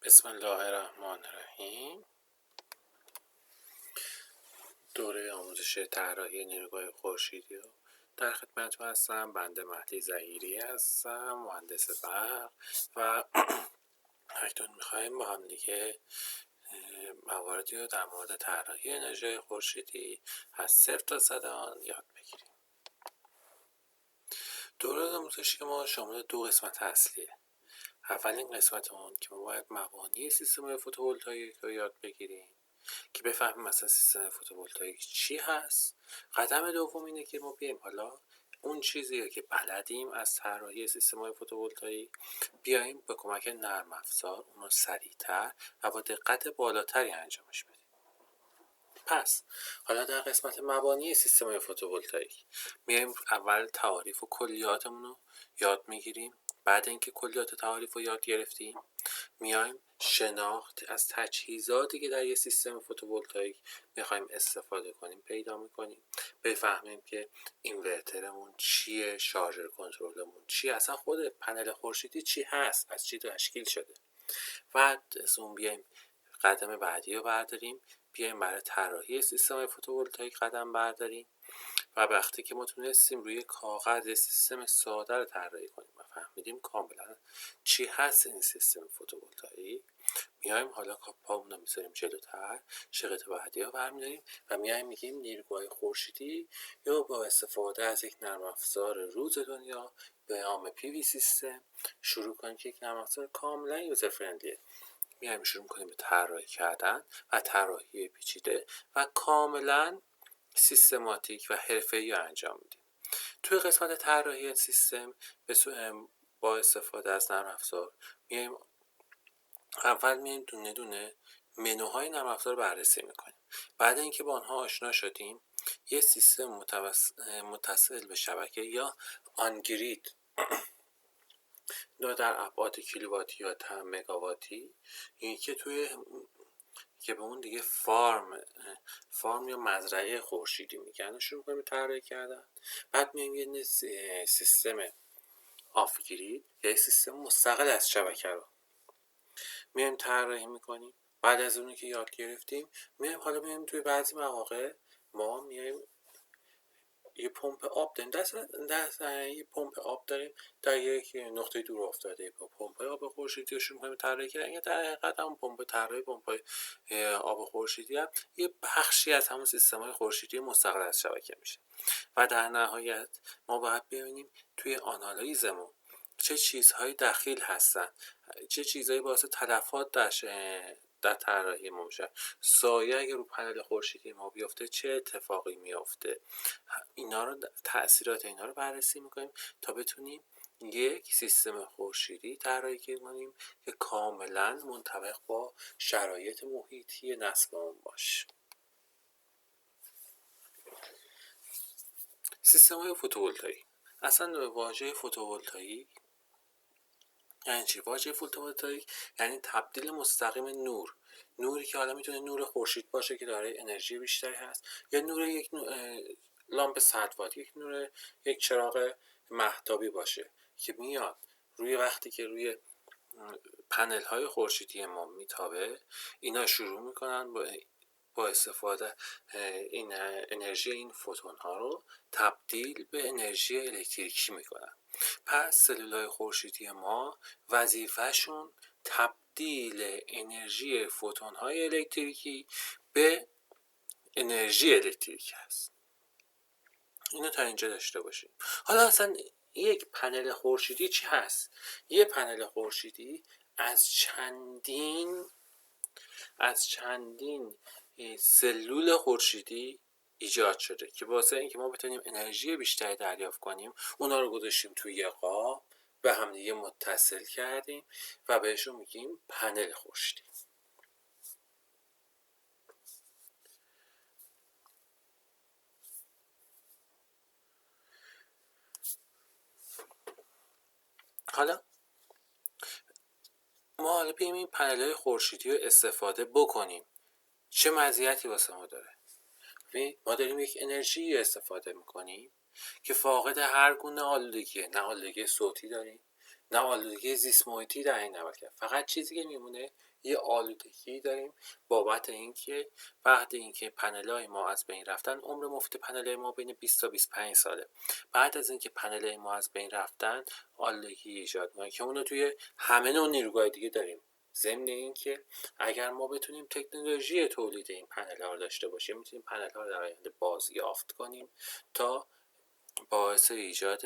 بسم الله الرحمن الرحیم. دوره آموزش طراحی نیروگاه خورشیدی رو در خدمتتون هستم. بنده مهدی ظهیری هستم، مهندس برق و اکنون میخوایم با هم دیگه مواردی رو در مورد طراحی انرژی خورشیدی از صفر تا صد آن یاد بگیریم. دوره آموزشی ما شامل دو قسمت اصلیه. اولین قسمت اون که ما باید مبانی سیستم فوتوولتائیک رو یاد بگیریم که بفهمیم مثلا سیستم فوتوولتائیک چی هست. قدم دوم اینه که ما بیایم حالا اون چیزی که بلدیم از طراحی سیستم‌های فوتوولتائیک بیایم به کمک نرم افزار اون رو سریع‌تر و با دقت بالاتری انجامش بدیم. پس حالا در قسمت مبانی سیستم‌های فوتوولتائیک میایم اول تعاریف و کلیاتمون رو یاد میگیریم. بعد اینکه کلیات تعاریف رو یاد گرفتیم میایم شناخت از تجهیزاتی که در یک سیستم فوتوولتائیک میخوایم استفاده کنیم پیدا میکنیم. بفهمیم که اینورترمون چیه، شارژر کنترلمون چیه، اصلا خود پنل خورشیدی چی هست، از چی تشکیل شده. بعد از اون بیایم قدم بعدی رو برداریم، بیایم برای طراحی سیستم فوتوولتائیک قدم برداریم و وقتی که ما تونستیم روی کاغذ سیستم ساده رو طراحی کنیم و فهمیدیم کاملا چی هست این سیستم فوتوولتائیک، میایم حالا پامون رو میذاریم جلوتر، شقط بعدی رو برمیداریم و میایم میگیم نیروگاه خورشیدی یا با استفاده از یک نرم افزار روز دنیا به نام PV سیستم شروع کنیم که یک نرم افزار کاملا یوزر فرندلیه. میایم شروع کنیم به طراحی کردن و طراحی پیچیده و کاملا سیستماتیک و حرفه‌ای انجام میدیم. توی قسمت طراحی سیستم با استفاده از نرم افزار میایم دونه دونه منوهای نرم افزار رو بررسی میکنیم. بعد اینکه با آنها آشنا شدیم یه سیستم متصل به شبکه یا آنگرید در ابعاد کیلوواتی یا مگاواتی، این که به اون دیگه فارم یا مزرعه خورشیدی میگن، شروع کنیم طراحی کردن. بعد میایم یه سیستم آف گرید یا سیستم مستقل از شبکه رو میایم طراحی میکنیم. بعد از اونی که یاد گرفتیم میایم توی بعضی مواقع ما میایم یه پمپ آب داریم، یه پمپ آب داریم در یک نقطه دور افتاده. با پمپ آب خورشیدی رو شروع کنیم طراحی کردن. یا در حقیقت هم پمپ آب خورشیدی هم یه بخشی از همون سیستم‌های خورشیدی مستقل از شبکه میشه. و در نهایت ما باید ببینیم توی آنالیزمون چه چیزهایی دخیل هستن، چه چیزهایی باعث تلفات در طراحی ما میشه. سایه اگه رو پنل خورشیدی ما بیفته چه اتفاقی میفته، تأثیرات اینا رو بررسی میکنیم تا بتونیم یک سیستم خورشیدی طراحی کنیم که کاملا منطبق با شرایط محیطی نصبمون باشه. سیستم‌های فوتوولتائیک. اصلا واژه فوتوولتائیک یعنی چی؟ واژه فوتوولتائیک یعنی تبدیل مستقیم نوری که حالا میتونه نور خورشید باشه که داره انرژی بیشتری هست، یا یک لامپ 100 وات، یک چراغ مهتابی باشه که میاد وقتی که روی پنل های خورشیدی ما میتابه، اینا شروع میکنن با استفاده این انرژی این فوتون ها رو تبدیل به انرژی الکتریکی میکنن. پس سلولای خورشیدی ما وظیفه‌شون تبدیل انرژی فوتون های الکتریکی به انرژی الکتریکی هست. اینو تا اینجا داشته باشیم. حالا اصلا یک پنل خورشیدی چی هست؟ یه پنل خورشیدی از چندین سلول خورشیدی ایجاد شده که واسه اینکه ما بتونیم انرژی بیشتری دریافت کنیم اونا رو گذاشتیم توی یه قاب، به هم دیگه متصل کردیم و بهشون میگیم پنل خورشیدی. حالا ما بیایم این پنل‌های خورشیدی رو استفاده بکنیم. چه مزیتی واسه ما داره؟ ما داریم یک انرژی استفاده میکنیم که فاقد هر گونه آلودگیه. نه آلودگی صوتی داریم، نه آلودگی زیست محیطی در این عمل کرد. فقط چیزی که میمونه یه آلودگی داریم بابت اینکه بعد اینکه پنل‌های ما از بین رفتن، عمر مفت پنل‌های ما بین 20 تا 25 ساله. بعد از اینکه پنل‌های ما از بین رفتن آلودگی ایجاد می‌کنه که اونو توی همه نوع نیروگاه دیگه داریم. ضمن اینکه اگر ما بتونیم تکنولوژی تولید این پنل‌ها رو داشته باشیم، میتونیم پنل‌ها رو در آینده بازیافت کنیم تا باعث ایجاد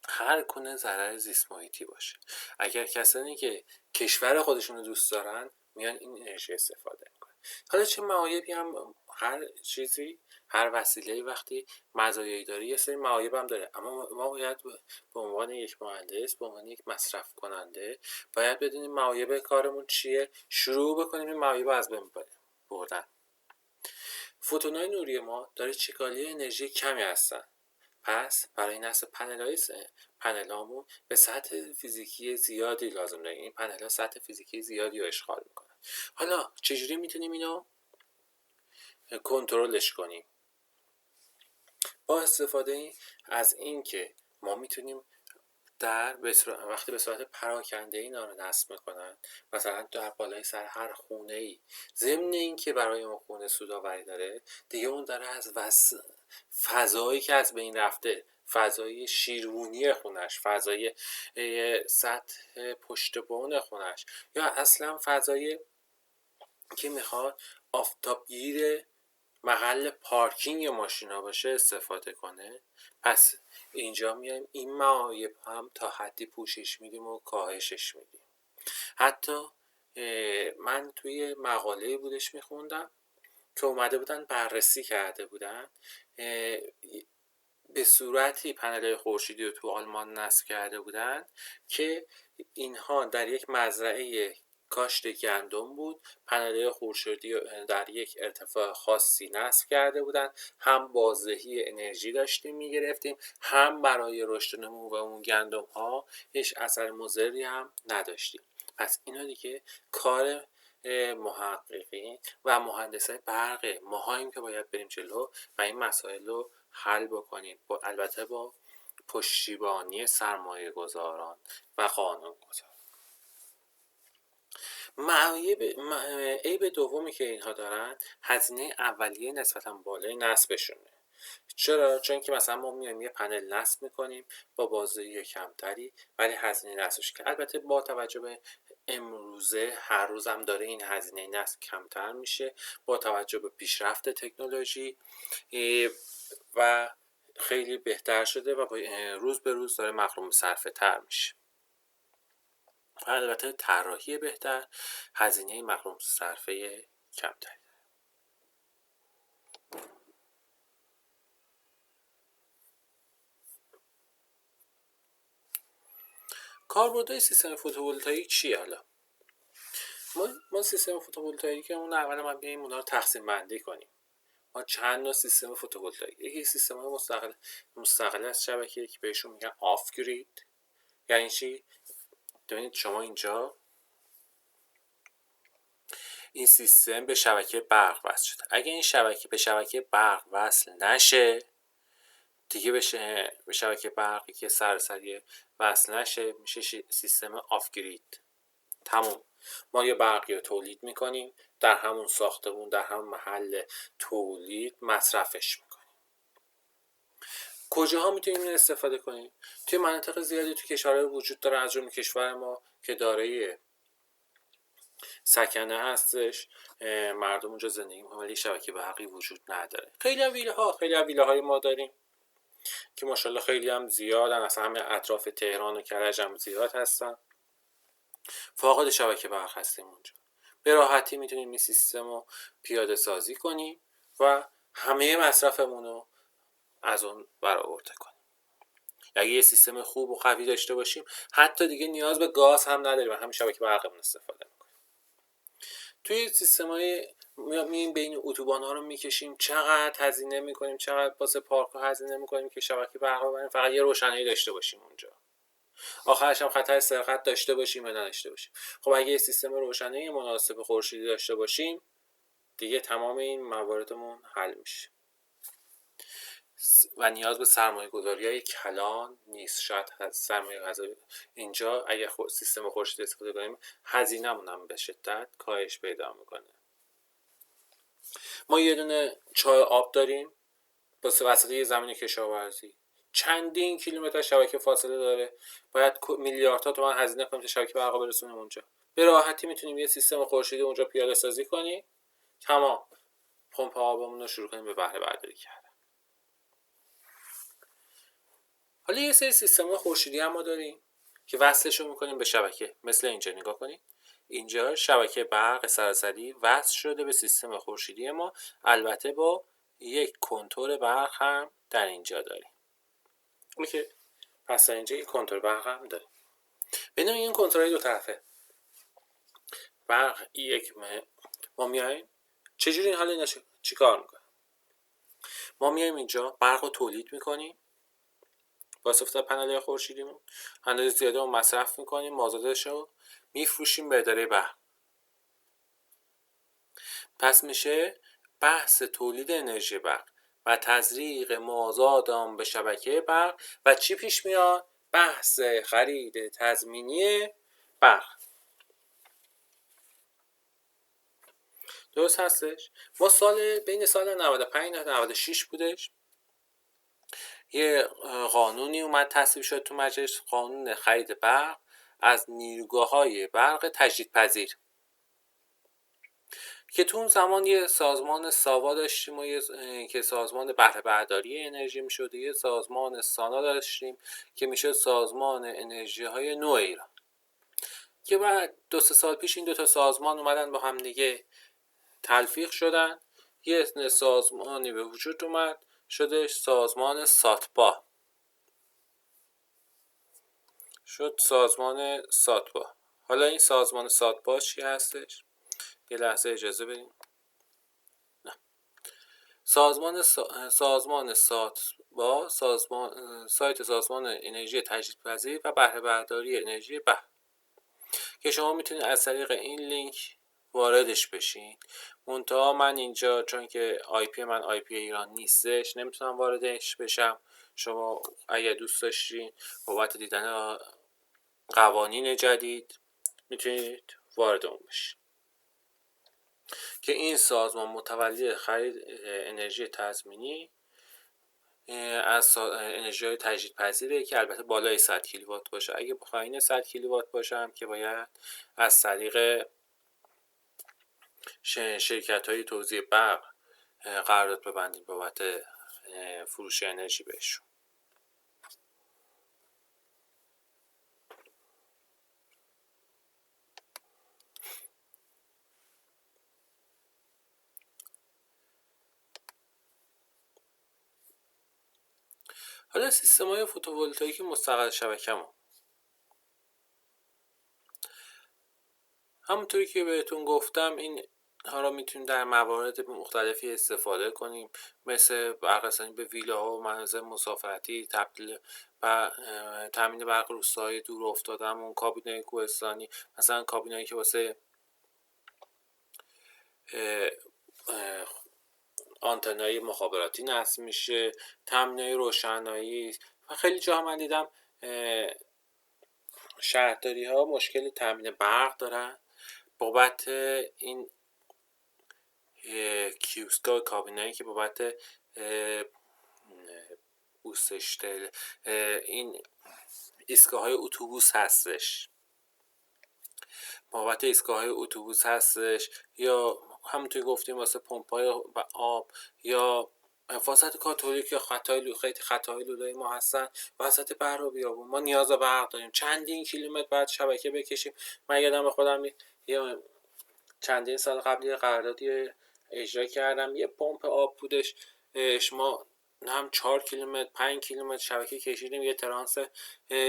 هر گونه ضرر زیست محیطی باشه. اگر کسانی که کشور خودشون رو دوست دارن میان این انرژی استفاده میکنن. حالا چه معایبی هم، هر چیزی، هر وسیله‌ای وقتی مزایایی داره یه سری معایب هم داره، اما ما باید به عنوان یک مهندس، به عنوان یک مصرف کننده باید بدونیم معایب کارمون چیه، شروع بکنیم این معایب از بین بردن. فوتون‌های نوری ما داره چگالی انرژی کمی هستن، پس برای نصب پنلامون به سطح فیزیکی زیادی لازم داریم. این پنل‌ها سطح فیزیکی زیادی رو اشغال میکنن. حالا چجوری میتونیم اینو کنترلش کنیم؟ با استفاده از این که ما میتونیم وقتی به صورت پراکنده اینا رو نصب میکنن، مثلا در بالای سر هر خونه ای، ضمن این که برای اون خونه سودآوری داره، دیگه اون داره از فضایی که از بین رفته، فضای شیروانی خونش، فضای سطح پشت بون خونش، یا اصلا فضای که میخواد آفتابگیر محل پارکینگ ماشینا باشه استفاده کنه. پس اینجا میایم این معایب هم تا حدی پوشش میدیم و کاهشش میدیم. حتی من توی مقاله بودش میخوندم که اومده بودن بررسی کرده بودن، به صورتی پنل خورشیدی رو تو آلمان نصب کرده بودن که اینها در یک مزرعه کاشت گندم بود، پنل خورشیدی در یک ارتفاع خاصی نصب کرده بودن، هم بازدهی انرژی داشتیم میگرفتیم، هم برای رشد نمو و اون گندم ها هیچ اثر مضری هم نداشتیم. پس اینا دیگه کار محققین و مهندسای برق ماهاییم که باید بریم جلو و این مسائل رو حل بکنیم، البته با پشتیبانی سرمایه گذاران و قانون گذاران. عیب دومی که اینها دارن هزینه اولیه نسبتا بالای نصبشونه. چرا؟ چون که مثلا ما میایم یه پنل نصب میکنیم با بازدهی کمتری، ولی هزینه نصبش که البته با توجه به امروزه هر روزم داره این هزینه نصب کمتر میشه با توجه به پیشرفت تکنولوژی و خیلی بهتر شده و روز به روز داره مخروم صرفه تر میشه. البته طراحی بهتر هزینه مخروم صرفه کمتری. کاربردهای سیستم فوتوولتائیک چیه؟ حالا ما سیستم فوتوولتائیکمون اول ما بیایم اونا رو تقسیم بندی کنیم. ما چند نوع سیستم فوتوولتائیک، یکی سیستم‌های مستقل از شبکه که بهشون میگن آف گرید. یعنی چی؟ ببینید شما اینجا این سیستم به شبکه برق وصل شده. اگه این شبکه به شبکه برق وصل نشه، دیگه به شبکه برقی که سراسری وصل نشه میشه سیستم آف گرید. تموم. ما یه برقی رو تولید میکنیم، در همون ساختمون، در همون محل تولید مصرفش میکنیم. کجاها میتونیم این استفاده کنیم؟ توی مناطق زیادی توی کشورهای وجود داره، از جمله کشور ما که دارای سکنه هستش، مردم اونجا زندگی میکنن ولی شبکه برقی وجود نداره. خیلی از ویلاهای ما داریم که ماشاءالله خیلی هم زیادن، اصلا همه اطراف تهران و کرج هم زیاد هستن، فاقد شبکه برق هستیم اونجا. به راحتی میتونیم این سیستم رو پیاده سازی کنیم و همه مصرفمون رو از اون برآورده کنیم. اگه یه سیستم خوب و قوی داشته باشیم حتی دیگه نیاز به گاز هم نداریم و همین شبکه برقمون استفاده میکنیم. توی سیستم‌های میایم بین اتوبان‌ها رو میکشیم، چقدر هزینه میکنیم، چقدر واسه پارک‌ها هزینه میکنیم که شبکه برق رو فقط یه روشنایی داشته باشیم اونجا. آخرش هم خطر سرقت داشته باشیم یا نداشته باشیم. خب اگه یه سیستم روشنایی مناسب خورشیدی داشته باشیم دیگه تمام این مواردمون حل میشه. و نیاز به سرمایه گذاری های کلان نیست. شاید سرمایه گذاری اینجا اگر سیستم خورشیدی استفاده کنیم هزینه‌مون هم به شدت کاهش پیدا میکنه. ما یه دونه چاه آب داریم وسط یه زمین کشاورزی، چندین کیلومتر شبکه فاصله داره، باید میلیاردها تومان هزینه کنیم تا شبکه برق برسونیم اونجا. به راحتی میتونیم یه سیستم خورشیدی اونجا پیاده سازی کنیم، تمام، پمپ آبمون رو شروع کنیم به بهره برداری کردن. حالا یه سری سیستم خورشیدی هم ما داریم که وصلشون میکنیم به شبکه. مثل اینجا نگاه کنید، اینجا شبکه برق سراسری وصل شده به سیستم خورشیدی ما، البته با یک کنتور برق هم در اینجا داریم. اوکی، پس اینجا یک کنتور برق هم داریم. ببینیم این کنترل دو طرفه برق یک ما میایم چجوری این حالا اینا چیکار میکنه؟ ما میایم اینجا برق رو تولید میکنیم با استفاده از پنل خورشیدیمون، اندازه زیاده رو مصرف میکنیم، مازادش رو میفروشیم به اداره برق. پس میشه بحث تولید انرژی برق و تزریق مازاد آن به شبکه برق و چی پیش میاد؟ بحث خرید تضمینی برق. درست هستش؟ ما بین سال 95 تا 96 بودش یه قانونی اومد تصویب شد تو مجلس، قانون خرید برق از نیروگاه‌های برق تجدیدپذیر، که تو اون زمان یه سازمان ساوا داشتیم و که سازمان بهره برداری انرژی میشد، یه سازمان سانا داشتیم که میشد سازمان انرژی های نو ایران، که بعد 2-3 سال پیش این دوتا سازمان اومدن با هم دیگه تلفیق شدن، یه سازمانی به وجود اومد شدش سازمان ساتپا، شد سازمان ساتپا. حالا این سازمان ساتپا چی هستش؟ یه لحظه اجازه بدین. سازمان ساتپا سایت سازمان انرژی تجدیدپذیر و بهره برداری انرژی برق که شما میتونید از طریق این لینک واردش بشین. منتها من اینجا چون که آی پی من آی پی ایران نیستش نمیتونم واردش بشم. شما اگر دوست داشتین بابت دیدن قوانین جدید میتونید وارد اون بشین، که این سازمان متولی خرید انرژی تضمینی از انرژی های تجدیدپذیره که البته بالای 100 کیلووات باشه. اگه پایین 100 کیلووات باشه که باید از طریق شرکت های توزیع برق قرارداد ببندیم بابت فروش انرژی بهشون. حالا سیستم های فوتوولتاییک مستقل شبکه‌مون، همونطوری که بهتون گفتم این ها را میتونیم در موارد مختلفی استفاده کنیم، مثل برق رسانی به ویلاها و منازل مسافرتی، تبدیل و تامین برق روستاهای دور افتاده‌مون، کابینای کوهستانی، مثلا کابینایی که واسه آنتنای مخابراتی نصب میشه، تامینای روشنایی. و خیلی جا من دیدم شهرداری ها مشکل تامین برق دارن بابت این کیوسکا کابینایی که بابت بوستشتل این ایستگاه های اتوبوس هستش، بابت ایستگاه های اتوبوس هستش، یا همونطوری گفتیم واسه پمپ‌های آب، یا وسط کاتولیک یا خطای لولای ما هستن وسط بحر و بیابون. ما نیاز به برق داریم، چندین کیلومتر بعد شبکه بکشیم. من یادم به خودم یه چندین سال قبل یه قراردادی اجرا کردم، یه پمپ آب بودش، ما هم 4 کیلومتر 5 کیلومتر شبکه کشیدیم، یه ترانس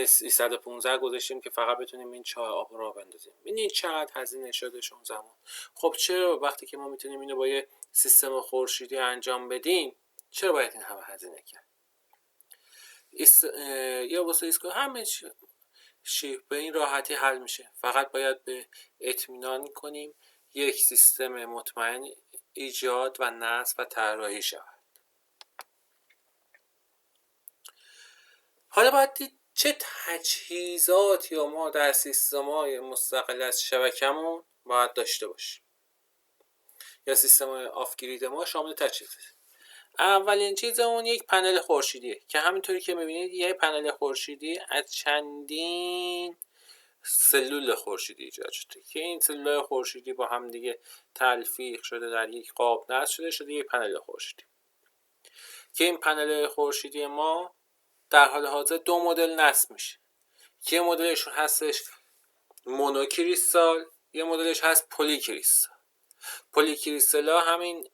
315 گذاشتیم که فقط بتونیم این چاه آب را بندازیم. ببینید چقدر هزینه شده اون زمان. خب چرا وقتی که ما میتونیم اینو با یه سیستم خورشیدی انجام بدیم چرا باید این همه هزینه کرد؟ یا واسه ایستگاه همه چی به این راحتی حل میشه. فقط باید به اطمینان کنیم یک سیستم مطمئن ایجاد و نصب و طراحی شود. حالا باید دید چه تجهیزاتی یا ما در سیستم‌های مستقل از شبکمون باید داشته باشیم یا سیستم‌های آف گرید ما شامل تجهیزات. اولین چیزمون یک پنل خورشیدیه که همینطوری که می‌بینید یه پنل خورشیدی از چندین سلول خورشیدی ایجاد شده که این سلول خورشیدی با هم دیگه تلفیق شده در یک قاب نصب شده یک پنل خورشیدی که این پنل خورشیدی ما در حال حاضر دو مدل نصب میشه که یه مدلش هستش مونوکریستال، یه مدلش هست پلیکریستال. پلیکریستالا همین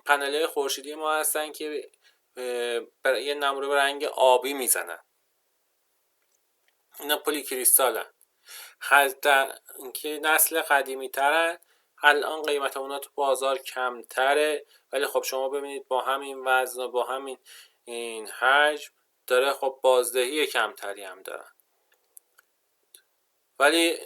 پنل خورشیدی ما هستن که یه نمره به رنگ آبی میزنن، اینا پلیکریستالن که نسل قدیمی ترن. الان قیمت اونا تو بازار کمتره ولی خب شما ببینید با همین وزن و با همین این حجم داره خب بازدهی کمتری هم دارن، ولی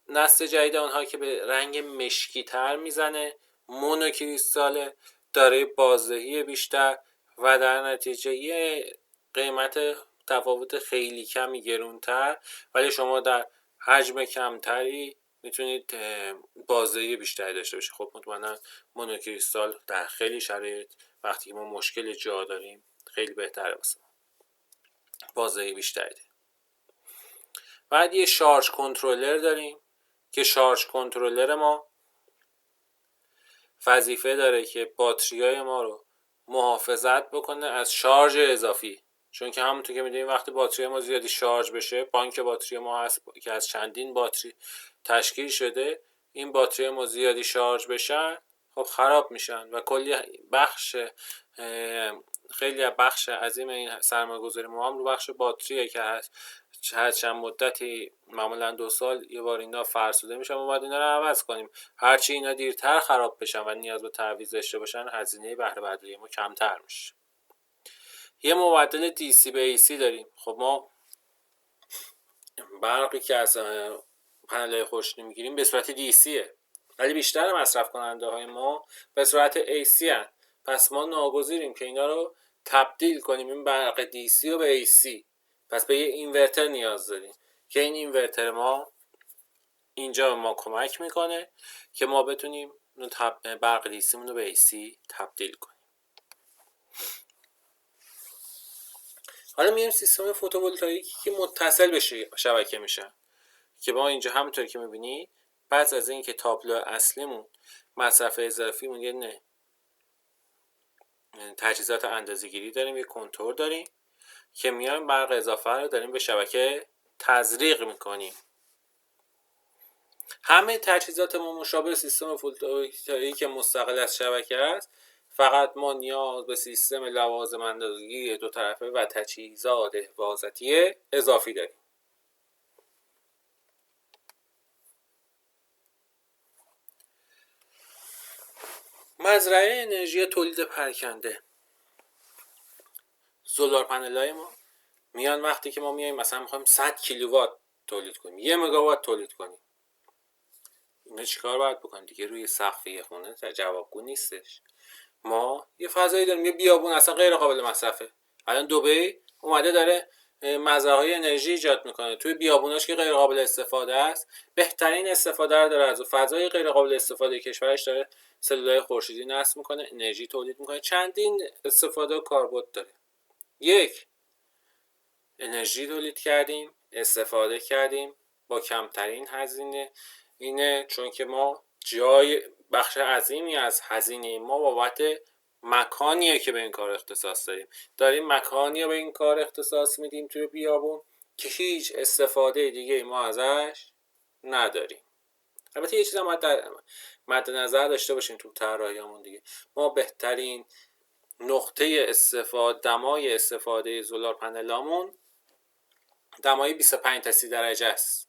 نسل جدید اونها که به رنگ مشکی تر میزنه مونوکریستاله داره بازدهی بیشتر و در نتیجه یه قیمت تفاوت خیلی کمی گرونتر ولی شما در حجم کمتری میتونید بازدهی بیشتری داشته باشید. خب مطمئنا مونوکریستال در خیلی شرایط وقتی ما مشکل جا داریم خیلی بهتره واسه بازدهی بیشتری داریم. بعد یه شارژ کنترلر داریم که شارژ کنترلر ما وظیفه داره که باتریای ما رو محافظت بکنه از شارژ اضافی، چون که همونطور که میدونیم وقتی باتری ما زیادی شارژ بشه، بانک باتری ما هست که از چندین باتری تشکیل شده، این باتری ما زیادی شارژ بشن خب خراب میشن و کلی خیلی بخش عظیم این سرمایه‌گذاری ما هم رو بخش باتریه که هر چند مدتی معمولا 2 سال یه بار اینا فرسوده میشن و باید اینا رو عوض کنیم. هرچی اینا دیرتر خراب بشن و نیاز به تعویض داشته باشن هزینه بهره برداری ما کمتر میشه. یه مبدل DC به AC داریم. خب ما برقی که از پنل خورشیدی میگیریم به صورت DCه ولی بیشتر مصرف کننده های ما به صورت AC هن. پس ما ناگزیریم که اینا رو تبدیل کنیم این برق DC رو به AC. پس به یه اینورتر نیاز داریم که این اینورتر ما اینجا به ما کمک میکنه که ما بتونیم برق DC مون رو به AC تبدیل کنیم. حالا میایم سیستم فوتوولتائیکی که متصل به شبکه میشن که ما اینجا همونطور که میبینید بعد از این که تابلو اصلیمون مصرف اضافیمون یه تجهیزات اندازه‌گیری داریم، یه کنتور داریم که میایم برق اضافه رو داریم به شبکه تزریق میکنیم. همه تجهیزاتمون مشابه سیستم فوتوولتائیکی که مستقل از شبکه است، فقط ما نیاز به سیستم لوازم اندازه‌گیری دو طرفه و تجهیزات حفاظتی اضافی داریم. مزرعه انرژی تولید پراکنده. سولار پنل‌های ما میان وقتی که ما میایم مثلا می‌خوایم 100 کیلووات تولید کنیم، 1 مگاوات تولید کنیم، اینا چیکار باید بکنیم دیگه؟ روی سقف یه خونه جوابگو نیستش. ما یه فضایی داریم، یه بیابون اصلا غیر قابل مصرفه. الان دبی اومده داره مزرعه‌های انرژی ایجاد میکنه توی بیابوناش که غیر قابل استفاده است، بهترین استفاده رو داره از فضای غیر قابل استفاده کشورش، داره سلولای خورشیدی نصب میکنه، انرژی تولید میکنه. چندین استفاده و کاربرد داره. یک، انرژی تولید کردیم، استفاده کردیم با کمترین هزینه. اینه چون که ما جای بخش عظیمی از هزینه ما بابت مکانیه که به این کار اختصاص داریم مکانی رو به این کار اختصاص میدیم توی بیابون که هیچ استفاده دیگه ما ازش نداریم. البته یه چیز هم مد نظر داشته باشیم تو طراحیامون دیگه، ما بهترین نقطه استفاده، دمای استفاده سولار پنلامون دمای 25 تا 30 درجه است.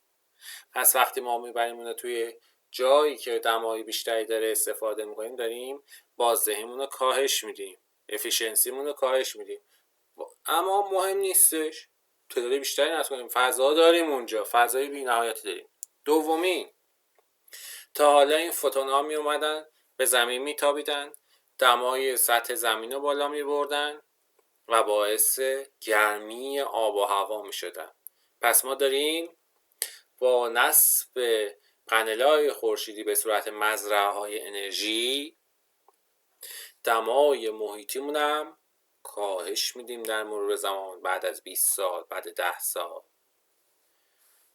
پس وقتی ما میبریم اون توی جایی که دمای بیشتری داره استفاده میکنیم، داریم بازدهیمون رو کاهش میدیم، افیشنسیمون رو کاهش میدیم. اما مهم نیستش، تعداد بیشتری نصب کنیم، فضا داریم اونجا، فضای بی نهایتی داریم. دومین، تا حالا این فوتون‌ها می اومدن به زمین میتابیدن، دمای سطح زمین رو بالا می بردن و باعث گرمی آب و هوا می شدن. پس ما داریم با نصب پنل‌های خورشیدی به صورت مزرعه‌های انرژی دمای محیطیمون هم کاهش میدیم در مرور زمان، بعد از 20 سال، بعد 10 سال.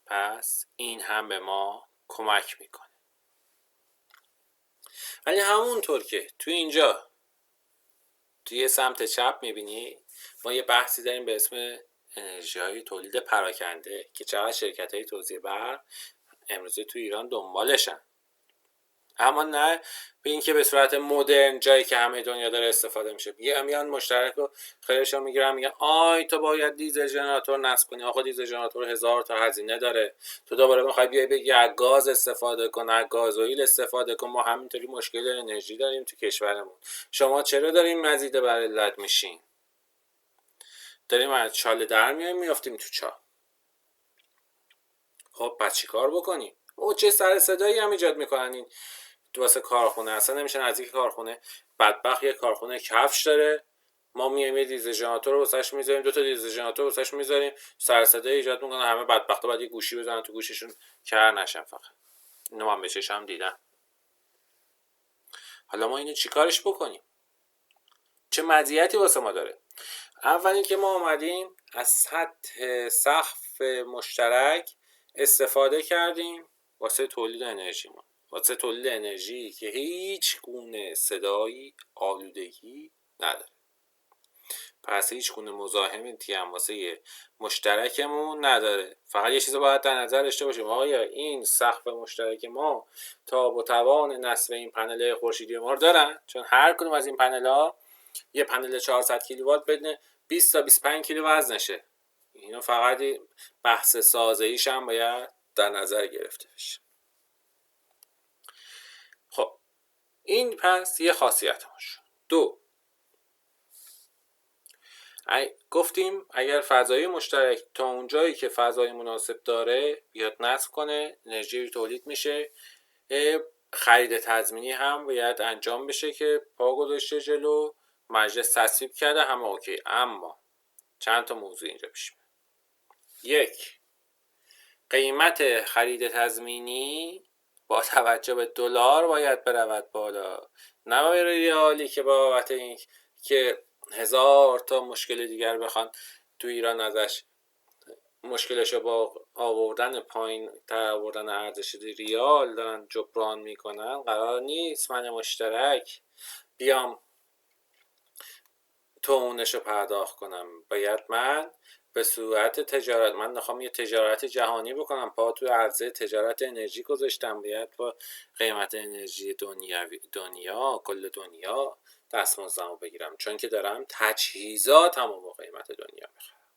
پس این هم به ما کمک میکنه. ولی همونطور که توی اینجا توی سمت چپ میبینی ما یه بحثی داریم به اسم انرژی های تولید پراکنده که چقدر شرکت های توزیع برق امروزه توی ایران دنبالشن، اما نه به این که به صورت مدرن جایی که همه دنیا داره استفاده میشه. میان مشترک رو خیلیشون میگیرن میگن آی تو باید دیزل ژنراتور نصب کنی. آقا دیزل ژنراتور 1000 تا هزینه داره، تو دوباره میخوای بیای بگی از گاز استفاده کن، از گازوئیل استفاده کن. ما همینطوری مشکل انرژی داریم تو کشورمون، شما چرا دارین مزید بر علت میشین؟ داریم از چاله در میایم میافتیم تو چاه. خب پس چی کار بکنیم؟ او چه سر صدایی هم ایجاد میکنن این واسه کارخونه. اصلا نمیشه نزدیک کارخونه. بدبخت یه کارخونه کفش داره، ما میایم یه دیزل ژنراتور رو واسش میذاریم، 2 تا دیزل ژنراتور واسش میذاریم، سر صدای ایجاد میکنه. همه بدبختا بعد یه گوشی بزنن تو گوششون کر نشن. فقط اینو من به چشم دیدم. حالا ما اینو چیکارش بکنیم؟ چه مزیتی واسه ما داره؟ اول اینکه ما اومدیم از سطح سقف مشترک استفاده کردیم واسه تولید انرژیمون، واسه تولید انرژی که هیچ گونه صدایی، آلودگی نداره. پس هیچ گونه مزاحمتی هم واسه مشترکمون نداره. فقط یه چیز باید در نظر داشته باشیم، آیا این سقف مشترک ما تاب و توان نصب این پنل خورشیدی ما رو دارن؟ چون هر کدوم از این پنل‌ها یه پنل 400 کیلووات بدون 20 تا 25 کیلو وزنشه. اینو فقط بحث سازه‌ایش هم باید در نظر گرفته بشه. خب این پس یه خاصیت هاش. 2، گفتیم اگر فضای مشترک تا اونجایی که فضای مناسب داره بیاد نصب کنه، انرژی تولید میشه. خرید تضمینی هم باید انجام بشه که پا گذاشته جلو، مجلس تصویب کرده، همه اوکی. اما چند تا موضوع اینجا پیش میاد. 1، قیمت خرید تضمینی با توجه به دلار باید برود بالا، نه به ریالی که بابت این که 1000 تا مشکل دیگر بخوان تو ایران ازش مشکلشو با آوردن پایین تر آوردن ارزش ریال دارن جبران میکنن. قرار نیست من مشترک بیام تونشو پرداخت کنم. باید من به صورت تجارت، من میخوام یه تجارت جهانی بکنم، پا تو عرضه تجارت انرژی گذاشتم، باید با قیمت انرژی دنیا کل دنیا دستمزدمو بگیرم، چون که دارم تجهیزاتمو با قیمت دنیا بخرم.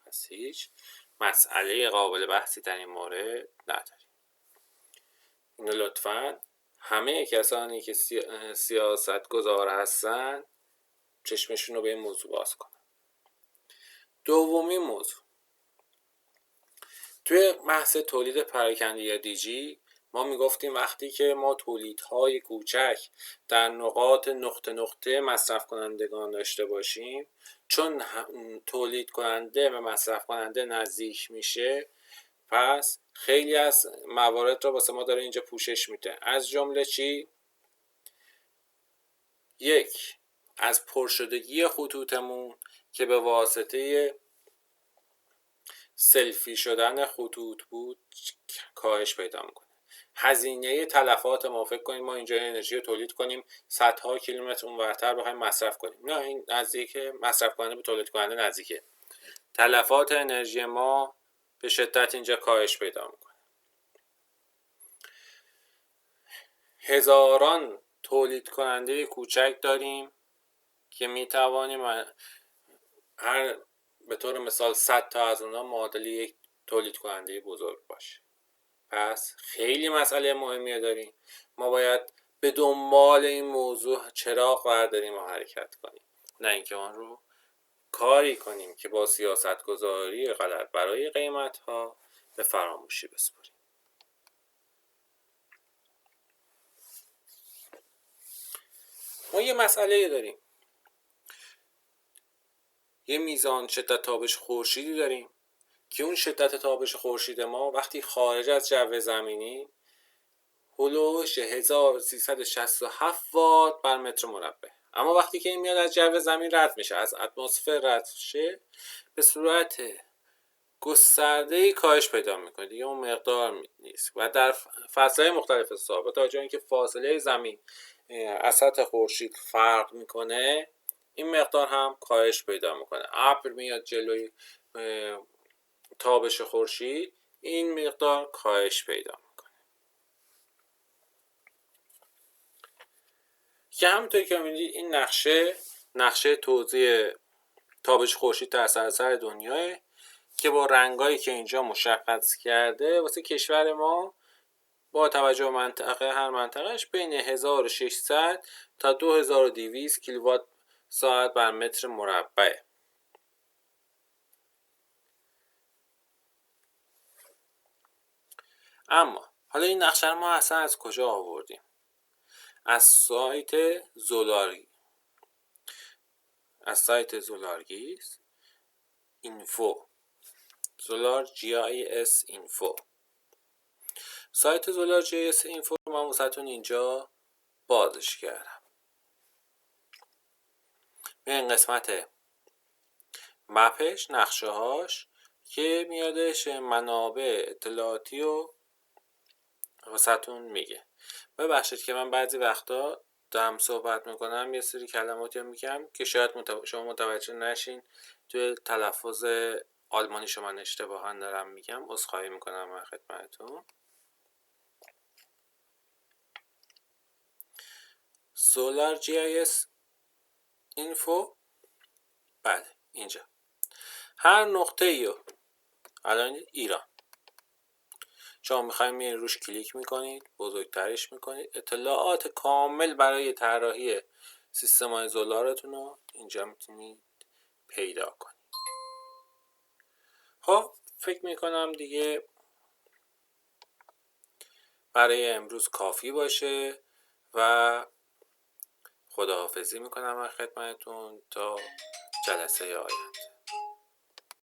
پس هیچ مسئله قابل بحثی در این مورد نداریم. اینو لطفاً همه کسانی که سیاست گذار هستن چشمشون رو به این موضوع باز کنن. دومی موضوع، توی بحث تولید پراکنده یا دیجی ما میگفتیم وقتی که ما تولیدهای کوچک در نقطه نقطه مصرف کنندگان داشته باشیم، چون تولید کننده به مصرف کننده نزدیک میشه، پس خیلی از موارد رو واسه ما داره اینجا پوشش میده. از جمله چی؟ 1، از پرشدگی خطوطمون که به واسطه سلفی شدن خطوط بود کاهش پیدا میکنه. هزینه تلفات ما، فکر کنیم ما اینجا انرژی رو تولید کنیم صدها کیلومتر اونورتر بخوایم مصرف کنیم، نه، این نزدیک مصرف کننده به تولید کننده نزدیکه. تلفات انرژی ما به شدت اینجا کاهش پیدا میکنه. هزاران تولید کننده کوچک داریم که میتوانیم هر به طور مثال 100 تا از اونها معادل یک تولید کننده بزرگ باشه. پس خیلی مسئله مهمیه داریم. ما باید به دنبال این موضوع چراغ برداریم و حرکت کنیم، نه اینکه آن رو کاری کنیم که با سیاست گذاری غلط برای قیمت ها به فراموشی بسپاریم. ما یه مسئله داریم. یه میزان شدت تابش خورشیدی داریم که اون شدت تابش خورشید ما وقتی خارج از جو زمینی هلوش 1367 وات بر متر مربع، اما وقتی که این میاد از جو زمین رد میشه، از اتمسفر رد شه، به صورت گسترده‌ای کاهش پیدا میکنه، دیگه اون مقدار نیست و در فصل‌های مختلف سال با توجه اینکه فاصله زمین از سطح خورشید فرق میکنه، این مقدار هم کاهش پیدا میکنه. ابر میاد جلوی تابش خورشید، این مقدار کاهش پیدا میکنه. که همونطور که می‌بینید این نقشه توزیع تابش خورشید در سراسر دنیاه که با رنگایی که اینجا مشخص کرده واسه کشور ما با توجه به منطقه، هر منطقهش بین 1600 تا 2200 کیلووات ساعت بر متر مربع. اما حالا این نقشه رو ما اصلا از کجا آوردیم؟ از سایت زولارگیس اینفو، زولار GIS اینفو. سایت زولار GIS اینفو رو من واسهتون اینجا بازش کردم. به این قسمت مپش، نقشه هاش که میادش منابع اطلاعاتی رو واسهتون میگه. ببخشید که من بعضی وقتا دارم صحبت میکنم یه سری کلماتی رو میگم که شاید شما متوجه نشین، توی تلفظ آلمانی شما اشتباها دارم میگم، عذرخواهی میکنم من خدمتتون. سولار GIS اینفو، بله اینجا هر نقطه ایو، الان ایران شما میخواید میرین روش کلیک میکنید، بزرگترش میکنید، اطلاعات کامل برای طراحی سیستم‌های زولارتون رو اینجا میتونید پیدا کنید. خب فکر میکنم دیگه برای امروز کافی باشه و خداحافظی میکنم از خدمتتون تا جلسه آینده.